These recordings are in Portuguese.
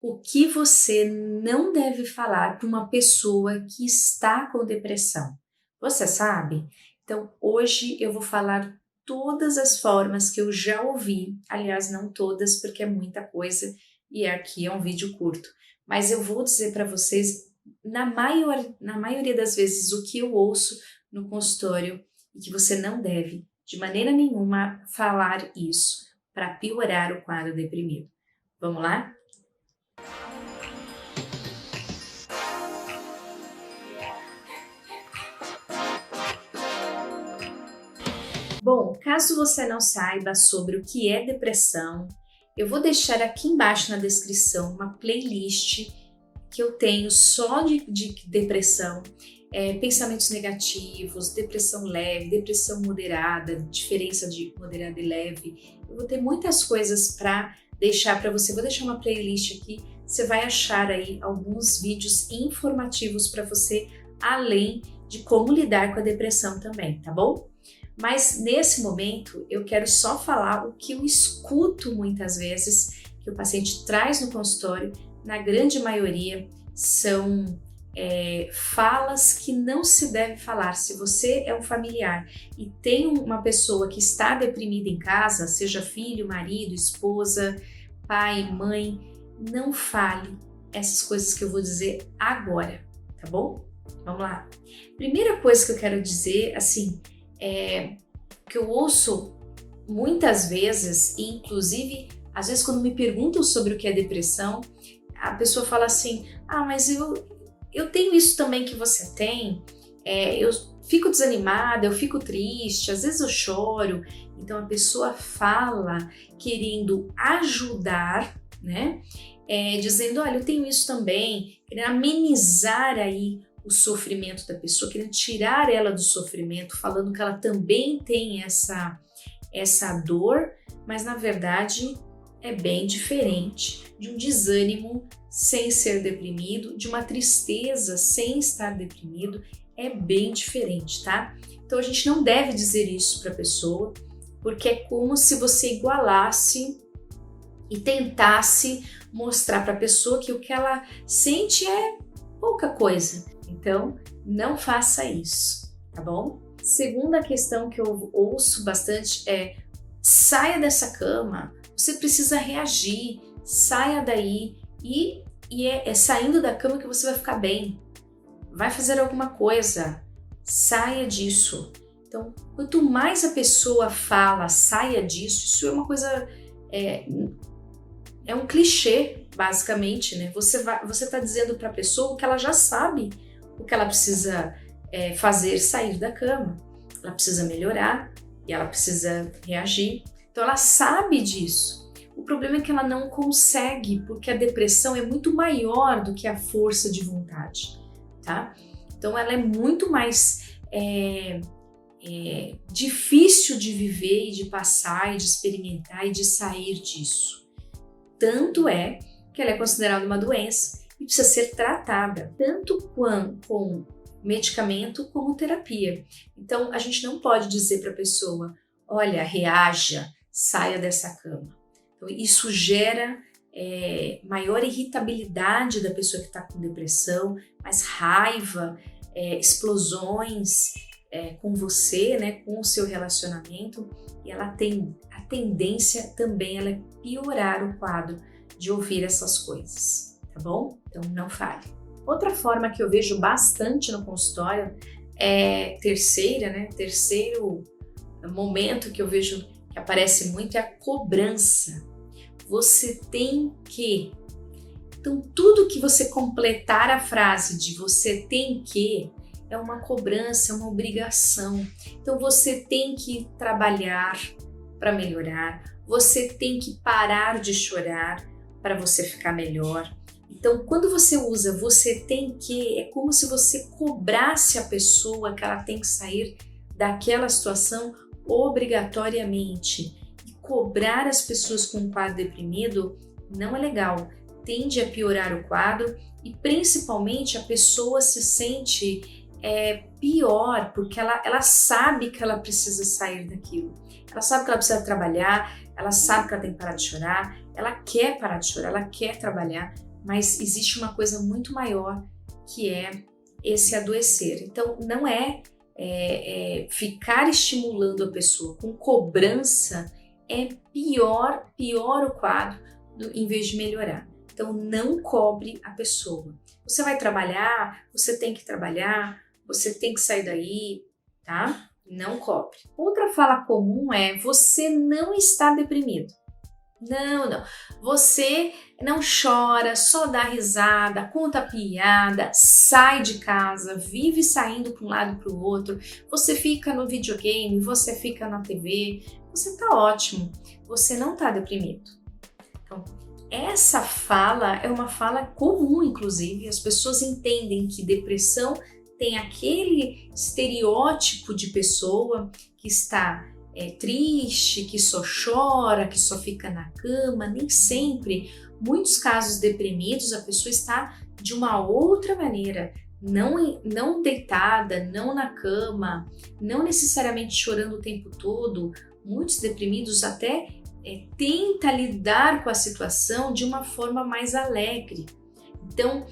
O que você não deve falar para uma pessoa que está com depressão? Você sabe? Então, hoje eu vou falar todas as formas que eu já ouvi, aliás, não todas, porque é muita coisa e aqui é um vídeo curto, mas eu vou dizer para vocês, na maioria das vezes, o que eu ouço no consultório e que você não deve, de maneira nenhuma, falar isso para piorar o quadro deprimido. Vamos lá? Bom, caso você não saiba sobre o que é depressão, eu vou deixar aqui embaixo na descrição uma playlist que eu tenho só de depressão, pensamentos negativos, depressão leve, depressão moderada, diferença de moderada e leve. Eu vou ter muitas coisas para deixar para você. Vou deixar uma playlist aqui, você vai achar aí alguns vídeos informativos para você, além de como lidar com a depressão também, tá bom? Mas nesse momento eu quero só falar o que eu escuto muitas vezes que o paciente traz no consultório, na grande maioria são falas que não se deve falar. Se você é um familiar e tem uma pessoa que está deprimida em casa, seja filho, marido, esposa, pai, mãe, não fale essas coisas que eu vou dizer agora, tá bom? Vamos lá. Primeira coisa que eu quero dizer, assim, que eu ouço muitas vezes, e inclusive às vezes quando me perguntam sobre o que é depressão, a pessoa fala assim, mas eu tenho isso também que você tem, eu fico desanimada, eu fico triste, às vezes eu choro. Então a pessoa fala querendo ajudar, né? Dizendo, olha, eu tenho isso também, querendo amenizar aí o sofrimento da pessoa, querendo tirar ela do sofrimento, falando que ela também tem essa dor, mas na verdade é bem diferente de um desânimo sem ser deprimido, de uma tristeza sem estar deprimido, é bem diferente, tá? Então a gente não deve dizer isso para a pessoa, porque é como se você igualasse e tentasse mostrar para a pessoa que o que ela sente é pouca coisa. Então, não faça isso, tá bom? Segunda questão que eu ouço bastante é: saia dessa cama, você precisa reagir, saia daí e é saindo da cama que você vai ficar bem. Vai fazer alguma coisa, saia disso. Então, quanto mais a pessoa fala, saia disso, isso é uma coisa, é um clichê, basicamente, né? Você está dizendo para a pessoa que ela já sabe o que ela precisa fazer, sair da cama. Ela precisa melhorar e ela precisa reagir. Então ela sabe disso. O problema é que ela não consegue, porque a depressão é muito maior do que a força de vontade, tá? Então ela é muito mais difícil de viver e de passar e de experimentar e de sair disso. Tanto é que ela é considerada uma doença e precisa ser tratada, tanto com medicamento como terapia. Então, a gente não pode dizer para a pessoa, olha, reaja, saia dessa cama. Então, isso gera maior irritabilidade da pessoa que está com depressão, mais raiva, explosões com você, né, com o seu relacionamento, e ela tem a tendência também ela é piorar o quadro de ouvir essas coisas, tá bom? Então não fale. Outra forma que eu vejo bastante no consultório terceiro momento que eu vejo que aparece muito é a cobrança. Você tem que. Então tudo que você completar a frase de você tem que é uma cobrança, é uma obrigação. Então você tem que trabalhar para melhorar, você tem que parar de chorar para você ficar melhor. Então, quando você usa você tem que, é como se você cobrasse a pessoa que ela tem que sair daquela situação obrigatoriamente. E cobrar as pessoas com um quadro deprimido não é legal, tende a piorar o quadro e principalmente a pessoa se sente pior, porque ela sabe que ela precisa sair daquilo. Ela sabe que ela precisa trabalhar, ela sabe que ela tem que parar de chorar, ela quer parar de chorar, ela quer trabalhar, mas existe uma coisa muito maior que é esse adoecer. Então, não é, ficar estimulando a pessoa com cobrança é pior o quadro em vez de melhorar. Então, não cobre a pessoa. Você vai trabalhar, você tem que trabalhar, você tem que sair daí, tá? Não cobre. Outra fala comum é: você não está deprimido. Não. Você não chora, só dá risada, conta piada, sai de casa, vive saindo para um lado e para o outro. Você fica no videogame, você fica na TV. Você tá ótimo. Você não tá deprimido. Então, essa fala é uma fala comum, inclusive. As pessoas entendem que depressão tem aquele estereótipo de pessoa que está triste, que só chora, que só fica na cama. Nem sempre. Muitos casos deprimidos, a pessoa está de uma outra maneira, não deitada, não na cama, não necessariamente chorando o tempo todo. Muitos deprimidos até tenta lidar com a situação de uma forma mais alegre. Então,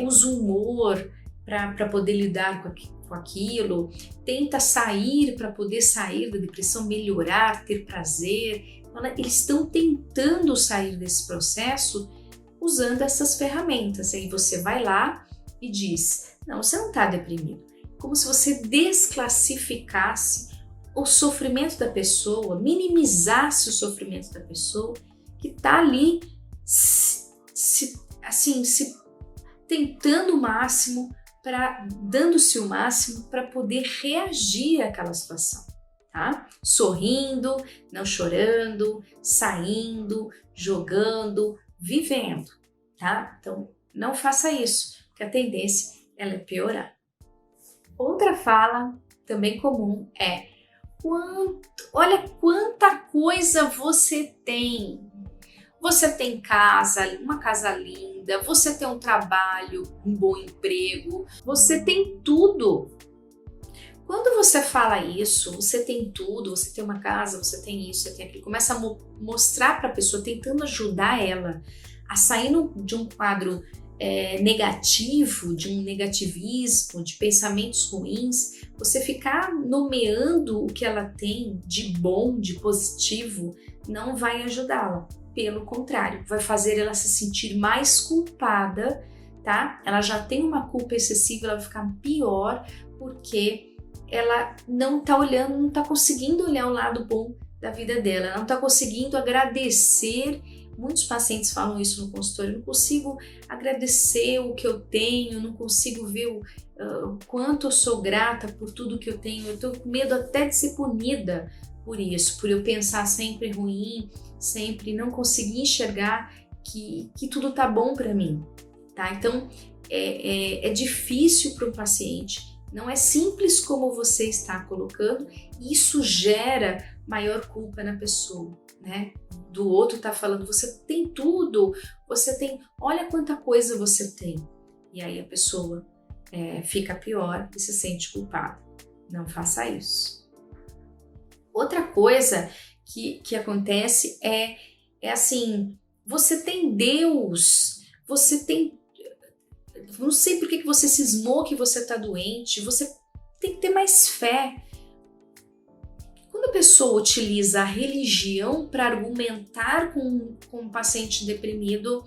usa o humor para poder lidar com aquilo, tenta sair para poder sair da depressão, melhorar, ter prazer. Então, eles estão tentando sair desse processo usando essas ferramentas. Aí você vai lá e diz: não, você não está deprimido. Como se você desclassificasse o sofrimento da pessoa, minimizasse o sofrimento da pessoa que está ali se tentando o máximo, dando-se o máximo para poder reagir àquela situação, tá? Sorrindo, não chorando, saindo, jogando, vivendo, tá? Então, não faça isso, porque a tendência ela é piorar. Outra fala também comum é: olha quanta coisa você tem. Você tem casa, uma casa linda, você tem um trabalho, um bom emprego, você tem tudo. Quando você fala isso, você tem tudo, você tem uma casa, você tem isso, você tem aquilo, começa a mostrar para a pessoa, tentando ajudar ela a sair de um quadro negativo, de um negativismo, de pensamentos ruins, você ficar nomeando o que ela tem de bom, de positivo, não vai ajudá-la. Pelo contrário, vai fazer ela se sentir mais culpada, tá? Ela já tem uma culpa excessiva, ela vai ficar pior porque ela não tá olhando, não tá conseguindo olhar o lado bom da vida dela, não tá conseguindo agradecer. Muitos pacientes falam isso no consultório: eu não consigo agradecer o que eu tenho, não consigo ver o quanto eu sou grata por tudo que eu tenho, eu tô com medo até de ser punida por isso, por eu pensar sempre ruim, sempre não conseguir enxergar que tudo tá bom para mim, tá? Então, é difícil para um paciente, não é simples como você está colocando, e isso gera maior culpa na pessoa, né? Do outro tá falando: você tem tudo, você tem, olha quanta coisa você tem. E aí a pessoa fica pior e se sente culpada. Não faça isso. Outra coisa que acontece é assim: você tem Deus, você tem, não sei por que você cismou que você está doente, você tem que ter mais fé. Quando a pessoa utiliza a religião para argumentar com um paciente deprimido,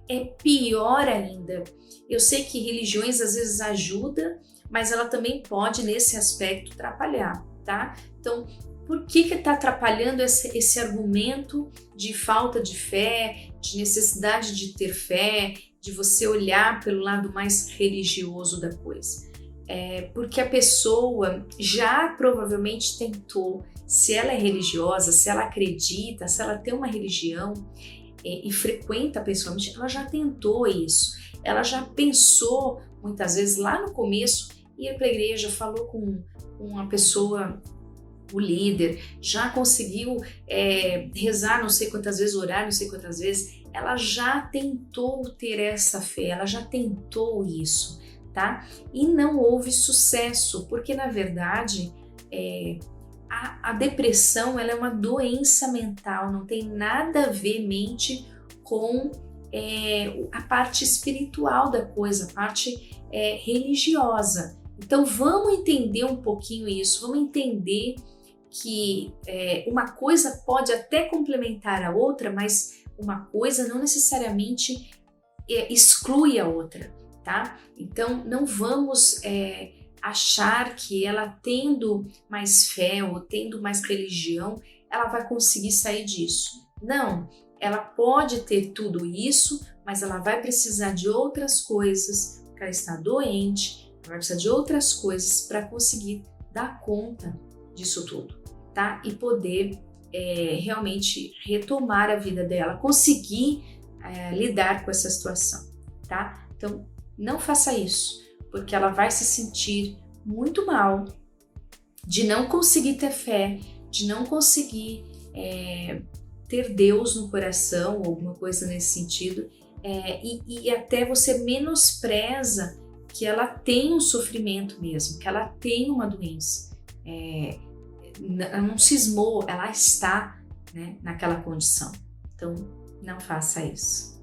é pior ainda. Eu sei que religiões às vezes ajudam, mas ela também pode, nesse aspecto, atrapalhar, tá? Então, por que está atrapalhando esse argumento de falta de fé, de necessidade de ter fé, de você olhar pelo lado mais religioso da coisa? Porque a pessoa já provavelmente tentou, se ela é religiosa, se ela acredita, se ela tem uma religião e frequenta pessoalmente, ela já tentou isso. Ela já pensou, muitas vezes lá no começo, ir para a igreja, falou com uma pessoa, o líder, já conseguiu rezar não sei quantas vezes, orar não sei quantas vezes. Ela já tentou ter essa fé, ela já tentou isso, tá? E não houve sucesso, porque na verdade a depressão ela é uma doença mental, não tem nada a ver mente com a parte espiritual da coisa, a parte religiosa. Então vamos entender um pouquinho isso, vamos entender que uma coisa pode até complementar a outra, mas uma coisa não necessariamente exclui a outra, tá? Então não vamos achar que ela tendo mais fé ou tendo mais religião, ela vai conseguir sair disso. Não, ela pode ter tudo isso, mas ela vai precisar de outras coisas, porque ela está doente, ela vai precisar de outras coisas para conseguir dar conta disso tudo, tá? E poder realmente retomar a vida dela, conseguir lidar com essa situação, tá? Então, não faça isso, porque ela vai se sentir muito mal de não conseguir ter fé, de não conseguir ter Deus no coração, alguma coisa nesse sentido, e até você menospreza que ela tem um sofrimento mesmo, que ela tem uma doença. Ela não cismou, ela está, né, naquela condição. Então, não faça isso.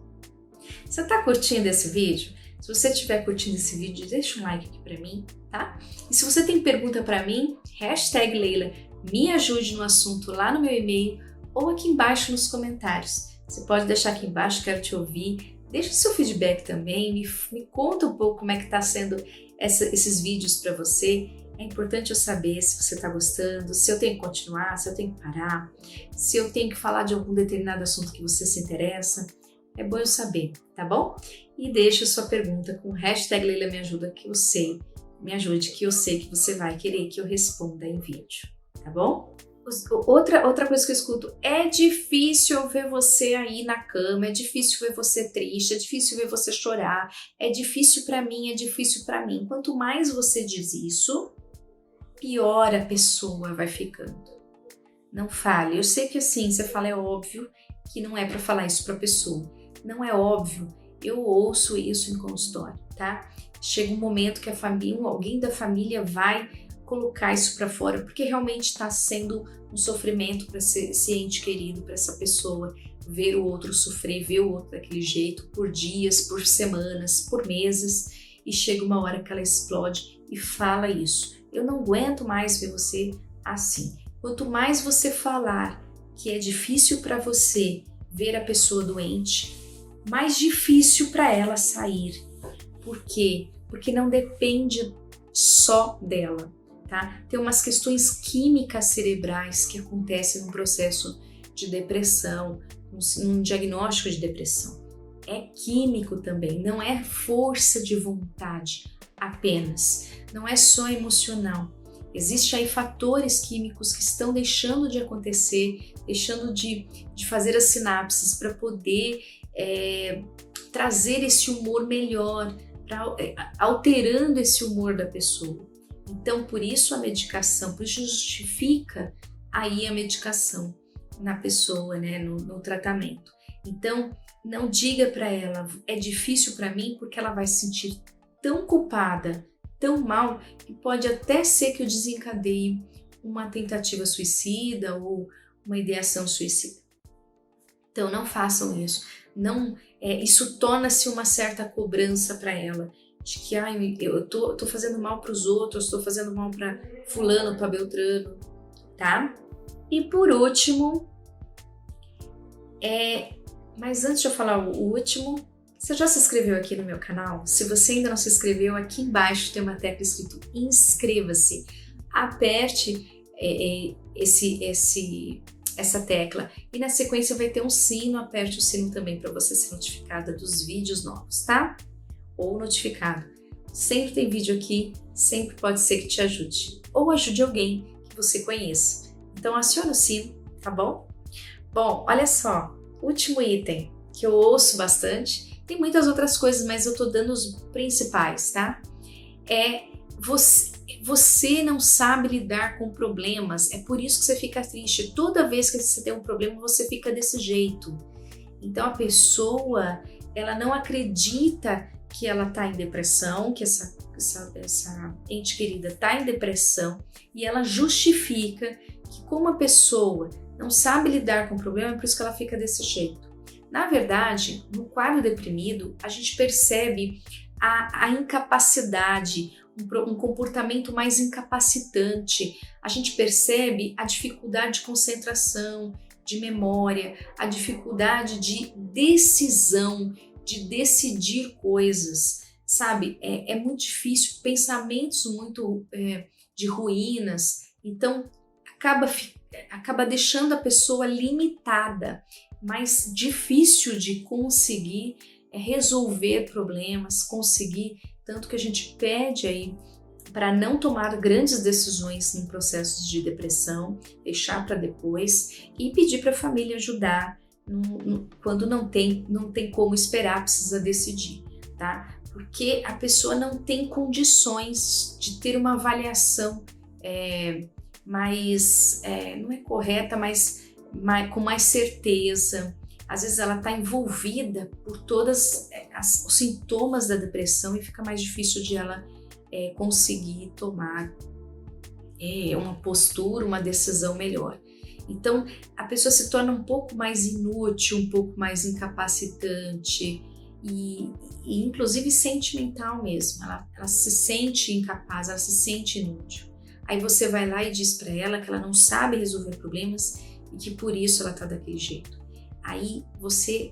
Você está curtindo esse vídeo? Se você estiver curtindo esse vídeo, deixa um like aqui para mim, tá? E se você tem pergunta para mim, #Leila, me ajude no assunto lá no meu e-mail ou aqui embaixo nos comentários. Você pode deixar aqui embaixo, quero te ouvir. Deixa o seu feedback também, me conta um pouco como é que está sendo esses vídeos para você. É importante eu saber se você está gostando, se eu tenho que continuar, se eu tenho que parar, se eu tenho que falar de algum determinado assunto que você se interessa. É bom eu saber, tá bom? E deixa a sua pergunta com #Leila me ajuda, que eu sei, me ajude, que eu sei que você vai querer que eu responda em vídeo, tá bom? Outra coisa que eu escuto, é difícil ver você aí na cama, é difícil ver você triste, é difícil ver você chorar, é difícil pra mim, é difícil pra mim. Quanto mais você diz isso, pior a pessoa vai ficando. Não fale. Eu sei que assim, você fala, é óbvio que não é pra falar isso pra pessoa. Não é óbvio, eu ouço isso em consultório, tá? Chega um momento que alguém da família vai colocar isso para fora, porque realmente está sendo um sofrimento para esse ente querido, para essa pessoa, ver o outro sofrer, ver o outro daquele jeito, por dias, por semanas, por meses, e chega uma hora que ela explode e fala isso. Eu não aguento mais ver você assim. Quanto mais você falar que é difícil para você ver a pessoa doente, mais difícil para ela sair. Por quê? Porque não depende só dela. Tá? Tem umas questões químicas cerebrais que acontecem no processo de depressão, num diagnóstico de depressão. É químico também, não é força de vontade apenas, não é só emocional. Existem aí fatores químicos que estão deixando de acontecer, deixando de fazer as sinapses para poder trazer esse humor melhor, alterando esse humor da pessoa. Então, por isso a medicação, por isso justifica aí a medicação na pessoa, né, no tratamento. Então, não diga para ela, é difícil para mim, porque ela vai se sentir tão culpada, tão mal, que pode até ser que eu desencadeie uma tentativa suicida ou uma ideação suicida. Então, não façam isso. Isso torna-se uma certa cobrança para ela. De que eu tô fazendo mal para os outros, estou fazendo mal para fulano, para Beltrano, tá? E por último, mas antes de eu falar o último, você já se inscreveu aqui no meu canal? Se você ainda não se inscreveu, aqui embaixo tem uma tecla escrito inscreva-se. Aperte essa tecla e na sequência vai ter um sino, aperte o sino também para você ser notificada dos vídeos novos, tá? Ou notificado. Sempre tem vídeo aqui, sempre pode ser que te ajude. Ou ajude alguém que você conheça. Então aciona o sino, tá bom? Bom, olha só, último item que eu ouço bastante, tem muitas outras coisas, mas eu tô dando os principais, tá? Você não sabe lidar com problemas, é por isso que você fica triste. Toda vez que você tem um problema, você fica desse jeito. Então a pessoa, ela não acredita que ela está em depressão, que essa ente querida está em depressão, e ela justifica que como a pessoa não sabe lidar com o problema, é por isso que ela fica desse jeito. Na verdade, no quadro deprimido, a gente percebe a incapacidade, um comportamento mais incapacitante. A gente percebe a dificuldade de concentração, de memória, a dificuldade de decisão, de decidir coisas, sabe? É muito difícil, pensamentos muito de ruínas, então acaba deixando a pessoa limitada, mais difícil de conseguir resolver problemas, conseguir, tanto que a gente pede aí para não tomar grandes decisões em processos de depressão, deixar para depois e pedir para a família ajudar quando não tem como esperar, precisa decidir, tá? Porque a pessoa não tem condições de ter uma avaliação mais, não é correta, mas com mais certeza. Às vezes ela está envolvida por todos os sintomas da depressão e fica mais difícil de ela conseguir tomar uma postura, uma decisão melhor. Então a pessoa se torna um pouco mais inútil, um pouco mais incapacitante e inclusive sentimental mesmo. Ela se sente incapaz, ela se sente inútil. Aí você vai lá e diz para ela que ela não sabe resolver problemas e que por isso ela está daquele jeito. Aí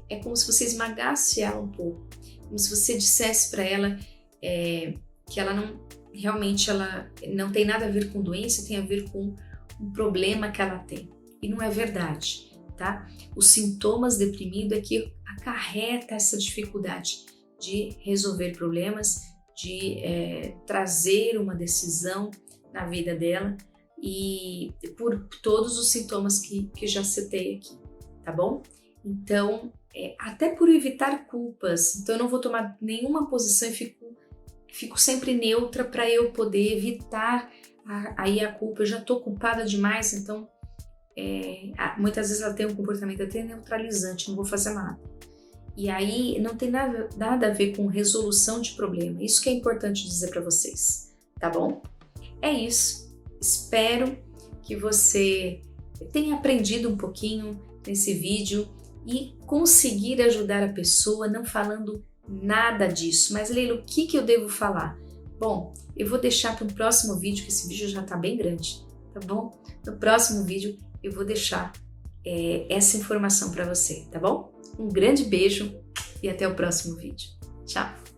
é como se você esmagasse ela um pouco, como se você dissesse para ela que ela não tem nada a ver com doença, tem a ver com um problema que ela tem. E não é verdade, tá? Os sintomas deprimidos é que acarreta essa dificuldade de resolver problemas, de trazer uma decisão na vida dela e por todos os sintomas que já citei aqui, tá bom? Então, até por evitar culpas, então eu não vou tomar nenhuma posição e fico sempre neutra para eu poder evitar aí a culpa. Eu já estou culpada demais, então muitas vezes ela tem um comportamento até neutralizante, não vou fazer nada. E aí não tem nada a ver com resolução de problema, isso que é importante dizer para vocês, tá bom? É isso, espero que você tenha aprendido um pouquinho nesse vídeo e conseguir ajudar a pessoa não falando nada disso. Mas Leila, o que eu devo falar? Bom, eu vou deixar para um próximo vídeo, que esse vídeo já está bem grande, tá bom? No próximo vídeo eu vou deixar essa informação para você, tá bom? Um grande beijo e até o próximo vídeo. Tchau!